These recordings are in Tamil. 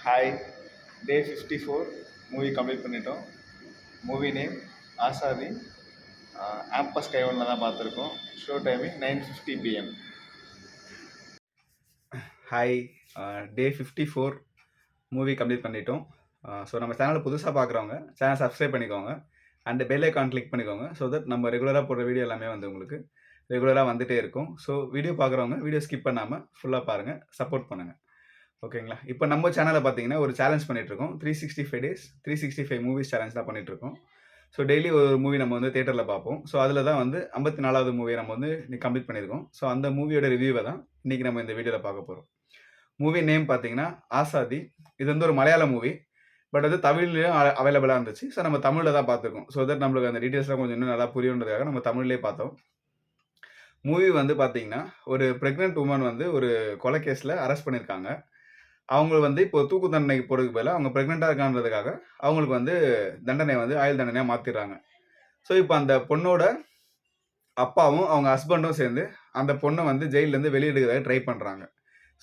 ஹாய். டே 54 மூவி கம்ப்ளீட் பண்ணிட்டோம். Movie name Azaadi. ஆம்பஸ் கைவனில் தான் பார்த்துருக்கோம். Show timing 9:50 PM. Hi. Day 54 movie complete பண்ணிட்டோம். ஸோ நம்ம சேனலை புதுசாக பார்க்குறவங்க சேனல் சப்ஸ்கிரைப் பண்ணிக்கோங்க அண்ட் பெல் ஐக்கான் கிளிக் பண்ணிக்கோங்க. ஸோ தட் நம்ம ரெகுலராக போடுற வீடியோ எல்லாமே வந்து உங்களுக்கு ரெகுலராக வந்துகிட்டே இருக்கும். ஸோ வீடியோ பார்க்குறவங்க வீடியோ ஸ்கிப் பண்ணாமல் ஃபுல்லாக பாருங்கள், சப்போர்ட் பண்ணுங்கள். ஓகேங்களா? இப்போ நம்ம சேனலில் பார்த்தீங்கன்னா ஒரு சேலஞ்ச் பண்ணிகிட்ருக்கோம். 365 டேஸ் 365 மூவிஸ் சேலஞ்ச் தான் பண்ணிகிட்ருக்கோம். ஸோ டெய்லி ஒரு மூவி நம்ம வந்து தேட்டரில் பார்ப்போம். ஸோ அதில் தான் வந்து 54வது மூவியை நம்ம வந்து கம்ப்ளீட் பண்ணியிருக்கோம். ஸோ அந்த மூவியோட ரிவ்யூவை தான் இன்றைக்கி நம்ம இந்த வீடியோவில் பார்க்க போகிறோம். மூவி நேம் பார்த்தீங்கன்னா ஆசாதி. இது வந்து ஒரு மலையாள மூவி. பட் அது தமிழ்லையும் அவைலபிளாக இருந்துச்சு. ஸோ நம்ம தமிழில் தான் பார்த்துருக்கோம். ஸோ தட் நம்மளுக்கு அந்த டீட்டெயில்ஸ்லாம் கொஞ்சம் இன்னும் நல்லா புரியுன்றதுக்காக நம்ம தமிழ்லேயே பார்த்தோம். மூவி வந்து பார்த்தீங்கன்னா ஒரு ப்ரெக்னென்ட் உமன் வந்து ஒரு கொலை கேஸில் அரெஸ்ட் பண்ணியிருக்காங்க. அவங்க வந்து இப்போ தூக்கு தண்டனைக்கு போகிறதுக்கு பதிலாக அவங்க ப்ரெக்னெண்ட்டாக இருக்கான்றதுக்காக அவங்களுக்கு வந்து தண்டனை வந்து ஆயுள் தண்டனையாக மாற்றிடுறாங்க. ஸோ இப்போ அந்த பொண்ணோட அப்பாவும் அவங்க ஹஸ்பண்டும் சேர்ந்து அந்த பொண்ணை வந்து ஜெயிலேருந்து வெளியிடுறதுக்காக ட்ரை பண்ணுறாங்க.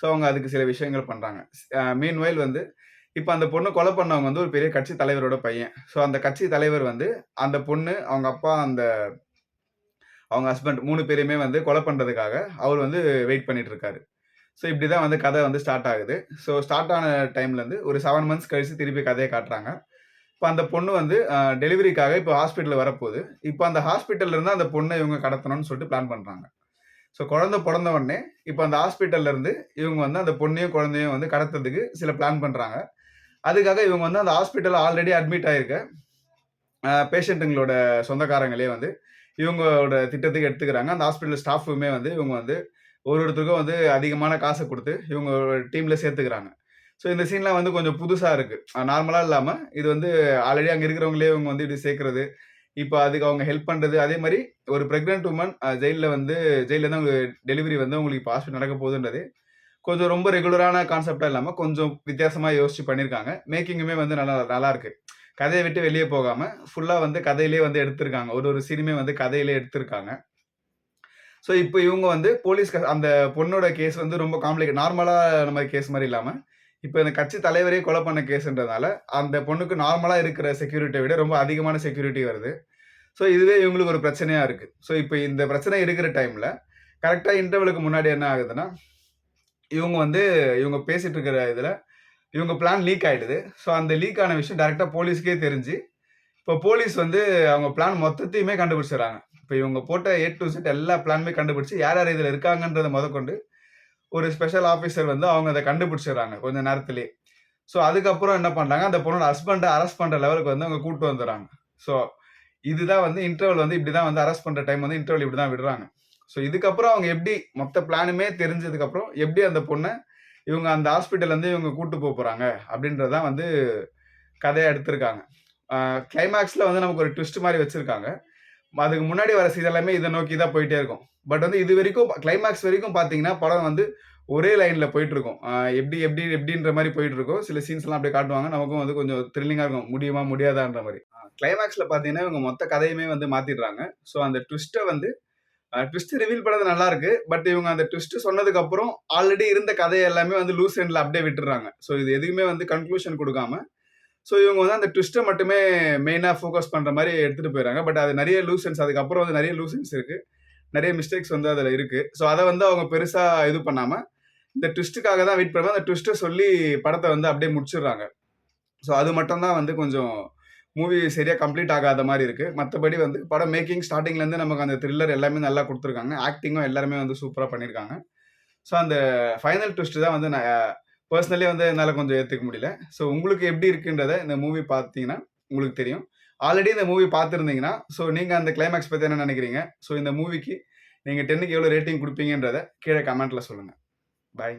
ஸோ அவங்க அதுக்கு சில விஷயங்கள் பண்ணுறாங்க. மீன்வைல் வந்து இப்போ அந்த பொண்ணு கொலை பண்ணவங்க வந்து ஒரு பெரிய கட்சி தலைவரோட பையன். ஸோ அந்த கட்சி தலைவர் வந்து அந்த பொண்ணு, அவங்க அப்பா, அவங்க ஹஸ்பண்ட் 3 பேரையுமே வந்து கொலை பண்ணுறதுக்காக அவர் வந்து வெயிட் பண்ணிட்டு இருக்காரு. ஸோ இப்படி தான் வந்து கதை வந்து ஸ்டார்ட் ஆகுது. ஸோ ஸ்டார்ட் ஆன டைம்லேருந்து ஒரு 7 மந்த்ஸ் கழிச்சு திருப்பி கதையை காட்டுறாங்க. இப்போ அந்த பொண்ணு வந்து டெலிவரிக்காக இப்போ ஹாஸ்பிட்டலில் வரப்போகுது. இப்போ அந்த ஹாஸ்பிட்டல்லேருந்து அந்த பொண்ணை இவங்க கடத்தணும்னு சொல்லிட்டு பிளான் பண்ணுறாங்க. ஸோ குழந்தை பிறந்த உடனே இப்போ அந்த ஹாஸ்பிட்டல்லேருந்து இவங்க வந்து அந்த பொண்ணையும் குழந்தையும் வந்து கடத்துறதுக்கு சில பிளான் பண்ணுறாங்க. அதுக்காக இவங்க வந்து அந்த ஹாஸ்பிட்டலில் ஆல்ரெடி அட்மிட் ஆகிருக்க பேஷண்ட்டுங்களோட சொந்தக்காரங்களே வந்து இவங்களோட திட்டத்துக்கு எடுத்துக்கிறாங்க. அந்த ஹாஸ்பிட்டல் ஸ்டாஃபுமே வந்து இவங்க வந்து ஒருத்தருக்கும் வந்து அதிகமான காசை கொடுத்து இவங்க டீமில் சேர்த்துக்கிறாங்க. ஸோ இந்த சீன்லாம் வந்து கொஞ்சம் புதுசாக இருக்குது. நார்மலாக இல்லாமல் இது வந்து ஆல்ரெடி அங்கே இருக்கிறவங்களே இவங்க வந்து இப்படி சேர்க்குறது, இப்போ அதுக்கு அவங்க ஹெல்ப் பண்ணுறது. அதே மாதிரி ஒரு ப்ரெக்னென்ட் உமன் ஜெயிலில் தான் டெலிவரி வந்து உங்களுக்கு இப்போ ஹாஸ்பிட்டல் நடக்க போகுதுன்றது கொஞ்சம் ரொம்ப ரெகுலரான கான்செப்டாக இல்லாமல் கொஞ்சம் வித்தியாசமாக யோசிச்சு பண்ணியிருக்காங்க. மேக்கிங்குமே வந்து நல்லா இருக்கு. கதையை விட்டு வெளியே போகாமல் ஃபுல்லாக வந்து கதையிலே வந்து எடுத்திருக்காங்க. ஒரு சீனுமே வந்து கதையிலே எடுத்திருக்காங்க. ஸோ இப்போ இவங்க வந்து போலீஸ் அந்த பொண்ணோட கேஸ் வந்து ரொம்ப காம்ப்ளிகேட். நார்மலாக நம்ம கேஸ் மாதிரி இல்லாமல் இப்போ இந்த கட்சி தலைவரே கொலை பண்ண கேஸுன்றதுனால அந்த பொண்ணுக்கு நார்மலாக இருக்கிற செக்யூரிட்டியை விட ரொம்ப அதிகமான செக்யூரிட்டி வருது. ஸோ இதுவே இவங்களுக்கு ஒரு பிரச்சனையாக இருக்குது. ஸோ இப்போ இந்த பிரச்சனை இருக்கிற டைமில் கரெக்டாக இன்டர்வலுக்கு முன்னாடி என்ன ஆகுதுன்னா, இவங்க பேசிட்டு இருக்கிற இதில் இவங்க பிளான் லீக் ஆகிடுது. ஸோ அந்த லீக் ஆன விஷயம் டேரெக்டாக போலீஸ்க்கே தெரிஞ்சு இப்போ போலீஸ் வந்து அவங்க பிளான் மொத்தத்தையுமே கண்டுபிடிச்சிடறாங்க. இப்போ இவங்க போட்ட A to Z எல்லா பிளானுமே கண்டுபிடிச்சி யார் யார் இதில் இருக்காங்கன்றதை முதற்கொண்டு ஒரு ஸ்பெஷல் ஆஃபீஸர் வந்து அவங்க அதை கண்டுபிடிச்சிடுறாங்க கொஞ்ச நேரத்திலேயே. ஸோ அதுக்கப்புறம் என்ன பண்ணுறாங்க, அந்த பொண்ணோட ஹஸ்பண்டை அரெஸ்ட் பண்ணுற லெவலுக்கு வந்து அவங்க கூப்பிட்டு வந்துடுறாங்க. ஸோ இதுதான் வந்து இன்டர்வல் வந்து இப்படி தான் வந்து அரெஸ்ட் பண்ணுற டைம் வந்து இன்டர்வல் இப்படி தான் விடுறாங்க. ஸோ இதுக்கப்புறம் அவங்க எப்படி மொத்த பிளானுமே தெரிஞ்சதுக்கப்புறம் எப்படி அந்த பொண்ணை இவங்க அந்த ஹாஸ்பிட்டல்லேருந்து இவங்க கூட்டு போகிறாங்க அப்படின்றதான் வந்து கதையாக எடுத்திருக்காங்க. கிளைமேக்ஸில் வந்து நமக்கு ஒரு ட்விஸ்ட் மாதிரி வச்சுருக்காங்க. அதுக்கு முன்னாடி வர சீன் எல்லாமே இதை நோக்கி தான் போயிட்டே இருக்கும். பட் வந்து இது வரைக்கும் கிளைமேக்ஸ் வரைக்கும் பார்த்தீங்கன்னா படம் வந்து ஒரே லைனில் போயிட்டுருக்கும். எப்படின்ற மாதிரி போயிட்டுருக்கும். சில சீன்ஸ்லாம் அப்படியே காட்டுவாங்க. நமக்கும் வந்து கொஞ்சம் த்ரில்லிங்காக இருக்கும். முடியுமா முடியாதான்ற மாதிரி. கிளைமேக்ஸில் பார்த்தீங்கன்னா இவங்க மொத்த கதையுமே வந்து மாற்றிடுறாங்க. ஸோ அந்த ட்விஸ்ட்டை வந்து ட்விஸ்ட் ரிவீல் பண்ணது நல்லா இருக்கு. பட் இவங்க அந்த ட்விஸ்ட் சொன்னதுக்கு அப்புறம் ஆல்ரெடி இருந்த கதையை எல்லாமே வந்து லூஸ் எண்ட்ல அப்படியே விட்டுறாங்க. ஸோ இது எதுவுமே வந்து கன்க்ளூஷன் கொடுக்காம ஸோ இவங்க வந்து அந்த ட்விஸ்ட்டை மட்டுமே மெயினாக ஃபோக்கஸ் பண்ணுற மாதிரி எடுத்துகிட்டு போயிடறாங்க. பட் அது நிறைய லூஸ் எண்ட்ஸ், அதுக்கப்புறம் வந்து நிறைய லூஸ் எண்ட்ஸ் இருக்குது, நிறைய மிஸ்டேக்ஸ் வந்து அதில் இருக்குது. ஸோ அதை வந்து அவங்க பெருசாக இது பண்ணாமல் இந்த ட்விஸ்ட்டுக்காக தான் வெயிட் பண்ணுவாங்க. அந்த ட்விஸ்ட்டை சொல்லி படத்தை வந்து அப்படியே முடிச்சிடுறாங்க. ஸோ அது மட்டும்தான் வந்து கொஞ்சம் மூவி சரியாக கம்ப்ளீட் ஆகாத மாதிரி இருக்குது. மற்றபடி வந்து படம் மேக்கிங் ஸ்டார்டிங்லேருந்து நமக்கு அந்த த்ரில்லர் எல்லாமே நல்லா கொடுத்துருக்காங்க. ஆக்டிங்கும் எல்லாருமே வந்து சூப்பராக பண்ணியிருக்காங்க. ஸோ அந்த ஃபைனல் ட்விஸ்ட் தான் வந்து நான் பர்சனலி வந்து என்னால் கொஞ்சம் ஏற்றுக்க முடியல. ஸோ உங்களுக்கு எப்படி இருக்குன்றதை இந்த மூவி பார்த்தீங்கன்னா உங்களுக்கு தெரியும். ஆல்ரெடி இந்த மூவி பார்த்துருந்தீங்கன்னா ஸோ நீங்கள் அந்த கிளைமேக்ஸ் பற்றி என்ன நினைக்கிறீங்க? ஸோ இந்த மூவிக்கு நீங்கள் 10க்கு எவ்வளோ ரேட்டிங் கொடுப்பீங்கன்றதை கீழே கமெண்ட்டில் சொல்லுங்கள். பாய்.